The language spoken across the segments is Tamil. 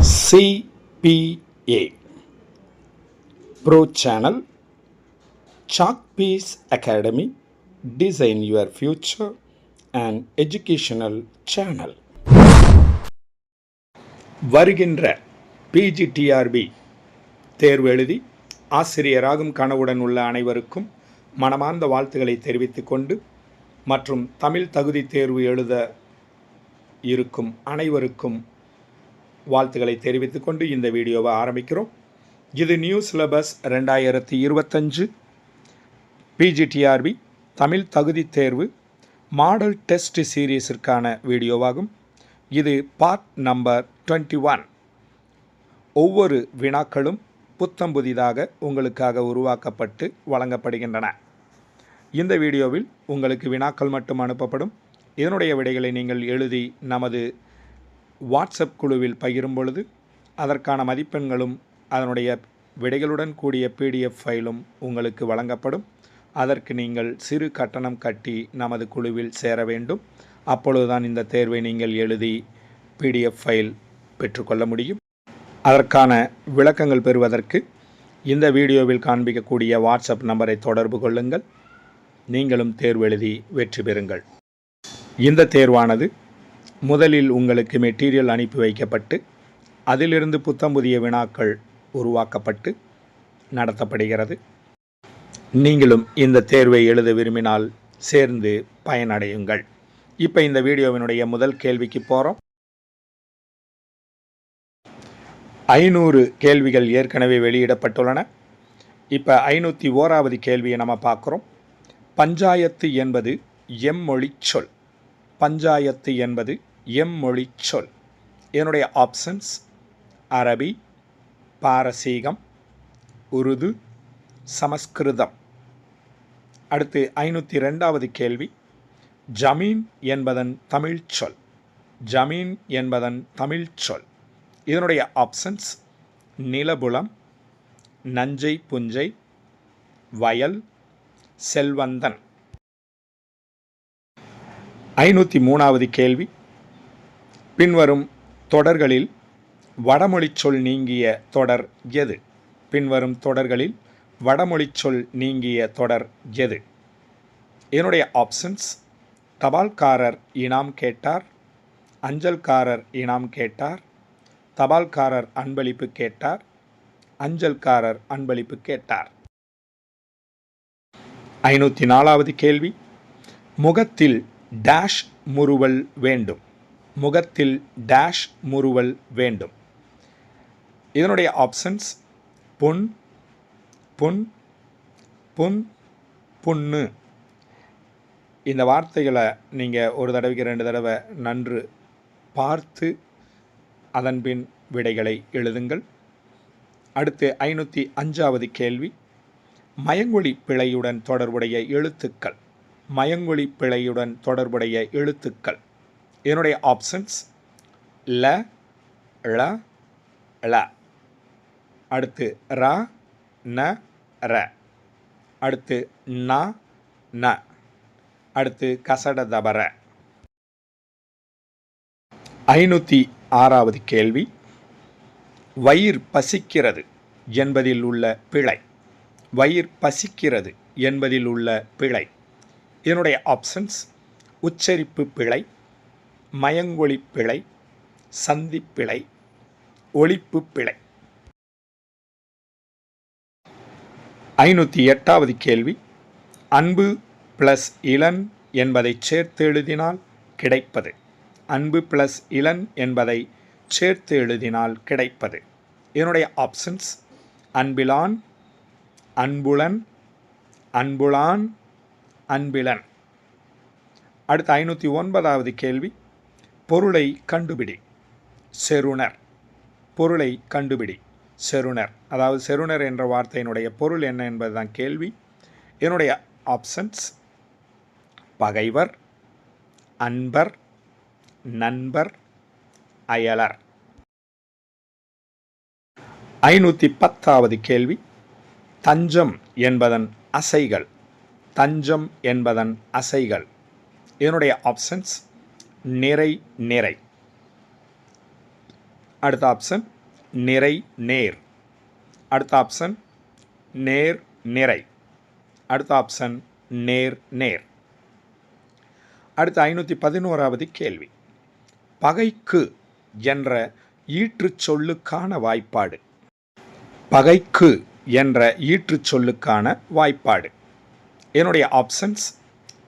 CPA Pro Channel Chalkpiece Academy Design Your Future and Educational Channel. வருகின்ற PGTRB தேர்வு எழுதி ஆசிரியராகும் கனவுடன் உள்ள அனைவருக்கும் மனமார்ந்த வாழ்த்துக்களை தெரிவித்துக் கொண்டு மற்றும் தமிழ் தகுதி தேர்வு எழுத இருக்கும் அனைவருக்கும் வாழ்த்துக்களை தெரிவித்துக் கொண்டு இந்த வீடியோவை ஆரம்பிக்கிறோம். இது நியூ சிலபஸ் 2025 PGTRB தமிழ் தகுதி தேர்வு மாடல் டெஸ்ட் சீரீஸிற்கான வீடியோவாகும். இது பார்ட் நம்பர் 21. ஒவ்வொரு வினாக்களும் புத்தம் புதிதாக உங்களுக்காக உருவாக்கப்பட்டு வழங்கப்படுகின்றன. இந்த வீடியோவில் உங்களுக்கு வினாக்கள் மட்டும் அனுப்பப்படும். இதனுடைய விடைகளை நீங்கள் எழுதி நமது வாட்ஸ்அப் குழுவில் பகிரும் பொழுது அதற்கான மதிப்பெண்களும் அதனுடைய விடைகளுடன் கூடிய PDF ஃபைலும் உங்களுக்கு வழங்கப்படும். அதற்கு நீங்கள் சிறு கட்டணம் கட்டி நமது குழுவில் சேர வேண்டும். அப்பொழுதுதான் இந்த தேர்வை நீங்கள் எழுதி PDF ஃபைல் பெற்றுக்கொள்ள முடியும். அதற்கான விளக்கங்கள் பெறுவதற்கு இந்த வீடியோவில் காண்பிக்கக்கூடிய வாட்ஸ்அப் நம்பரை தொடர்பு கொள்ளுங்கள். நீங்களும் தேர்வு எழுதி வெற்றி பெறுங்கள். இந்த தேர்வானது முதலில் உங்களுக்கு மெட்டீரியல் அனுப்பி வைக்கப்பட்டு அதிலிருந்து புத்தம் புதிய வினாக்கள் உருவாக்கப்பட்டு நடத்தப்படுகிறது. நீங்களும் இந்த தேர்வை எழுத விரும்பினால் சேர்ந்து பயனடையுங்கள். இப்போ இந்த வீடியோவினுடைய முதல் கேள்விக்கு போகிறோம். 500 கேள்விகள் ஏற்கனவே வெளியிடப்பட்டுள்ளன. இப்போ 501வது கேள்வியை நம்ம பார்க்குறோம். பஞ்சாயத்து என்பது எம்மொழி சொல். பஞ்சாயத்து என்பது எம்மொழி சொல். இதனுடைய ஆப்ஷன்ஸ் அரபி, பாரசீகம், உருது, சமஸ்கிருதம். அடுத்து 502வது கேள்வி. ஜமீன் என்பதன் தமிழ் சொல். ஜமீன் என்பதன் தமிழ் சொல். இதனுடைய ஆப்ஷன்ஸ் நிலபுலம், நஞ்சை புஞ்சை, வயல், செல்வந்தன். 503வது கேள்வி. பின்வரும் தொடர்களில் வடமொழி சொல் நீங்கிய தொடர் எது? பின்வரும் தொடர்களில் வடமொழி சொல் நீங்கிய தொடர் எது? இதனுடைய ஆப்ஷன்ஸ் தபால்காரர் இனாம் கேட்டார், அஞ்சல்காரர் இனாம் கேட்டார், தபால்காரர் அன்பளிப்பு கேட்டார், அஞ்சல்காரர் அன்பளிப்பு கேட்டார். 504வது கேள்வி. முகத்தில் டேஷ் முறுவல் வேண்டும். முகத்தில் டேஷ் முறுவல் வேண்டும். இதனுடைய ஆப்ஷன்ஸ் புண், புண், புண், புண்ணு. இந்த வார்த்தைகளை நீங்கள் ஒரு தடவைக்கு 2 தடவை நன்று பார்த்து அதன்பின் விடைகளை எழுதுங்கள். அடுத்து 505வது கேள்வி. மயங்கொலி பிழையுடன் தொடர்புடைய எழுத்துக்கள். மயங்கொலி பிழையுடன் தொடர்புடைய எழுத்துக்கள். இதனுடைய ஆப்ஷன்ஸ் ல, ள, ள. அடுத்து ர, ந, ர. அடுத்து ந, ந. அடுத்து கசட தபர. 506வது கேள்வி. வயிறு பசிக்கிறது என்பதில் உள்ள பிழை. வயிறு பசிக்கிறது என்பதில் உள்ள பிழை. இதனுடைய ஆப்ஷன்ஸ் உச்சரிப்பு பிழை, மயங்கொலி பிழை, சந்திப்பிழை, ஒலிப்பு பிழை. 508வது கேள்வி. அன்பு ப்ளஸ் இளன் என்பதை சேர்த்து எழுதினால் கிடைப்பது. அன்பு ப்ளஸ் இளன் என்பதை சேர்த்து எழுதினால் கிடைப்பது. இதனுடைய ஆப்ஷன்ஸ் அன்பிலான், அன்புலன், அன்புலான், அன்பிலன். அடுத்த 509வது கேள்வி. பொருளை கண்டுபிடி. செருணர். பொருளை கண்டுபிடி. செருணர். அதாவது செருணர் என்ற வார்த்தையினுடைய பொருள் என்ன என்பதுதான் கேள்வி. இதனுடைய ஆப்ஷன்ஸ் பகைவர், அன்பர், நண்பர், அயலர். 510வது கேள்வி. தஞ்சம் என்பதன் அசைகள். தஞ்சம் என்பதன் அசைகள். இதனுடைய ஆப்ஷன்ஸ் நிறை, நிறை. அடுத்த ஆப்ஷன் நிறை நேர். அடுத்த ஆப்ஷன் நேர் நிறை. அடுத்த ஆப்ஷன் நேர் நேர். அடுத்த 511வது கேள்வி. பகைக்கு என்ற ஈற்றுச் சொல்லுக்கான வாய்ப்பாடு. பகைக்கு என்ற ஈற்றுச் சொல்லுக்கான வாய்ப்பாடு. என்னுடைய ஆப்ஷன்ஸ்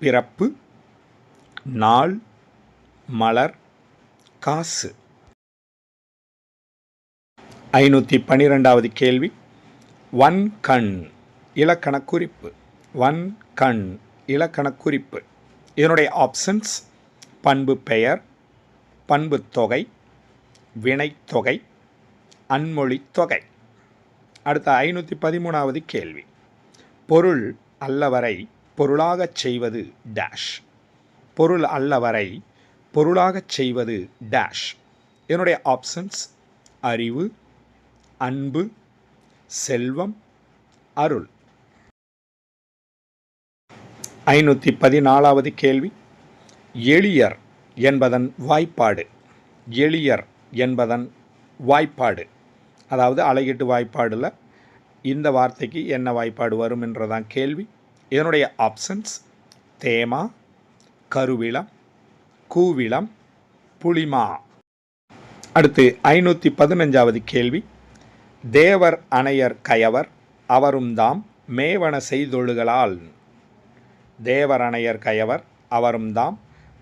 பிறப்பு, நாள், மலர், காசு. 512வது கேள்வி. வன்கண் இலக்கண குறிப்பு. வன்கண் இலக்கண குறிப்பு. இதனுடைய ஆப்ஷன்ஸ் பண்பு பெயர், பண்பு தொகை, வினைத்தொகை, அன்மொழித் தொகை. அடுத்த 513வது கேள்வி. பொருள் அல்லவரை பொருளாகச் செய்வது டேஷ். பொருள் அல்லவரை பொருளாகச் செய்வது டேஷ். இதனுடைய ஆப்ஷன்ஸ் அறிவு, அன்பு, செல்வம், அருள். 514வது கேள்வி. எளியர் என்பதன் வாய்ப்பாடு. எளியர் என்பதன் வாய்ப்பாடு, அதாவது அலகிட்டு வாய்ப்பாடில் இந்த வார்த்தைக்கு என்ன வாய்ப்பாடு வரும் என்றதான் கேள்வி. இதனுடைய ஆப்ஷன்ஸ் தேமா, கருவிளம், கூவிளம், புளிமா. அடுத்து 515வது கேள்வி. தேவர் அணையர் கயவர் அவரும் தாம் மேவன செய்தொழுகலால். தேவர் அணையர் கயவர் அவரும் தாம்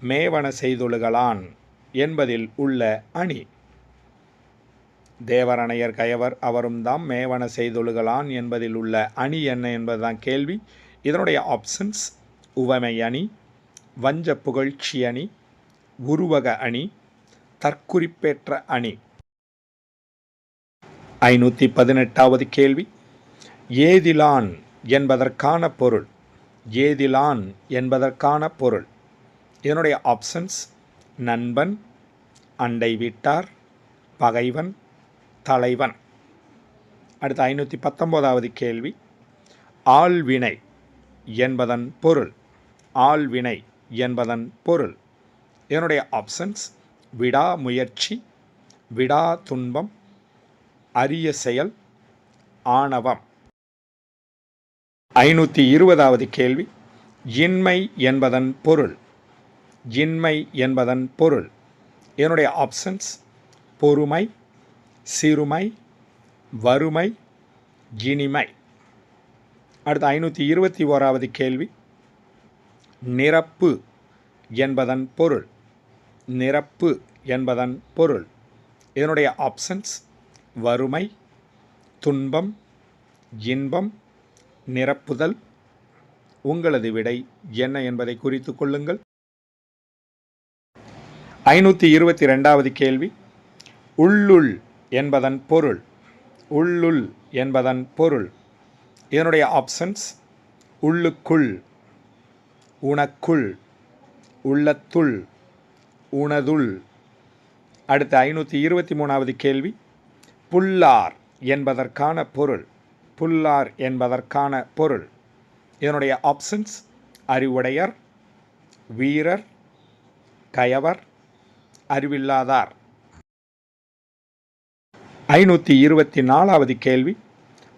மேவன செய்தொழுகலான் என்பதில் உள்ள அணி. தேவர் அணையர் கயவர் அவரும் தாம் மேவன செய்தொழுகலான் என்பதில் உள்ள அணி என்ன என்பதுதான் கேள்வி. இதனுடைய ஆப்ஷன்ஸ் உவமை அணி, வஞ்ச புகழ்ச்சி அணி, உருவக அணி, தற்குறிப்பேற்ற அணி. 518வது கேள்வி. ஏதிலான் என்பதற்கான பொருள். ஏதிலான் என்பதற்கான பொருள். இதனுடைய ஆப்ஷன்ஸ் நண்பன், அண்டை வீட்டார், பகைவன், தலைவன். அடுத்த 519வது கேள்வி. ஆள்வினை என்பதன் பொருள். ஆள்வினை என்பதன் பொருள். இதனுடைய ஆப்ஷன்ஸ் விடாமுயற்சி, விடா துன்பம், அரிய செயல், ஆணவம். 520வது கேள்வி. இன்மை என்பதன் பொருள். இன்மை என்பதன் பொருள். இதனுடைய ஆப்ஷன்ஸ் பொறுமை, சிறுமை, வறுமை, இனிமை. அடுத்த 521வது கேள்வி. நிரப்பு என்பதன் பொருள். நிரப்பு என்பதன் பொருள். இதனுடைய ஆப்ஷன்ஸ் வறுமை, துன்பம், இன்பம், நிரப்புதல். உங்களது விடை என்ன என்பதை குறித்து கொள்ளுங்கள். 522வது கேள்வி. உள்ளுள் என்பதன் பொருள். உள்ளுள் என்பதன் பொருள். இதனுடைய ஆப்ஷன்ஸ் உள்ளுக்குள், உனக்குள், உள்ளத்துள், உனதுள். அடுத்த 523வது கேள்வி. புல்லார் என்பதற்கான பொருள். புல்லார் என்பதற்கான பொருள். இதனுடைய ஆப்ஷன்ஸ் அறிவுடையர், வீரர், கயவர், அறிவில்லாதார். 524வது கேள்வி.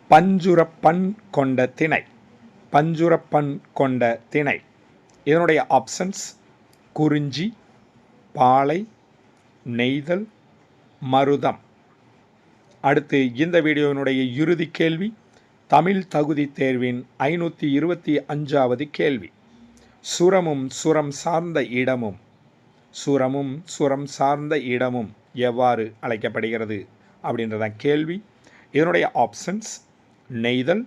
பஞ்சுரப்பண் கொண்ட திணை. பஞ்சுரப்பண் கொண்ட திணை. இதனுடைய ஆப்ஷன்ஸ் குறிஞ்சி, பாலை, நெய்தல், மருதம். அடுத்து இந்த வீடியோவினுடைய இறுதி கேள்வி. தமிழ் தகுதி தேர்வின் 525வது கேள்வி. சுரமும் சுரம் சார்ந்த இடமும். சுரமும் சுரம் சார்ந்த இடமும் எவ்வாறு அழைக்கப்படுகிறது அப்படின்றதான் கேள்வி. இதனுடைய ஆப்ஷன்ஸ் நெய்தல்,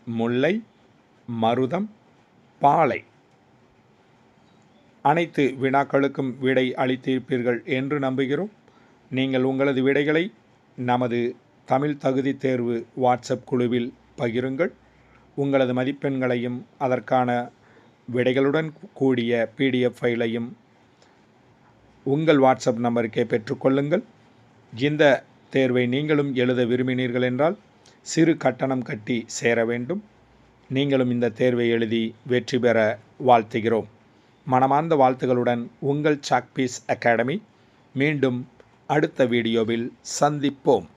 முல்லை, மருதம், பாலை. அனைத்து வினாக்களுக்கும் விடை அளித்திருப்பீர்கள் என்று நம்புகிறோம். நீங்கள் உங்களது விடைகளை நமது தமிழ் தகுதி தேர்வு வாட்ஸ்அப் குழுவில் பகிருங்கள். உங்களது மதிப்பெண்களையும் அதற்கான விடைகளுடன் கூடிய PDF ஃபைலையும் உங்கள் வாட்ஸ்அப் நம்பருக்கே பெற்றுக்கொள்ளுங்கள். இந்த தேர்வை நீங்களும் எழுத விரும்பினீர்கள் என்றால் சிறு கட்டணம் கட்டி சேர வேண்டும். நீங்களும் இந்த தேர்வை எழுதி வெற்றி பெற வாழ்த்துகிறோம். மனமார்ந்த வாழ்த்துகளுடன் உங்கள் சாக்பீஸ் அகாடமி. மீண்டும் அடுத்த வீடியோவில் சந்திப்போம்.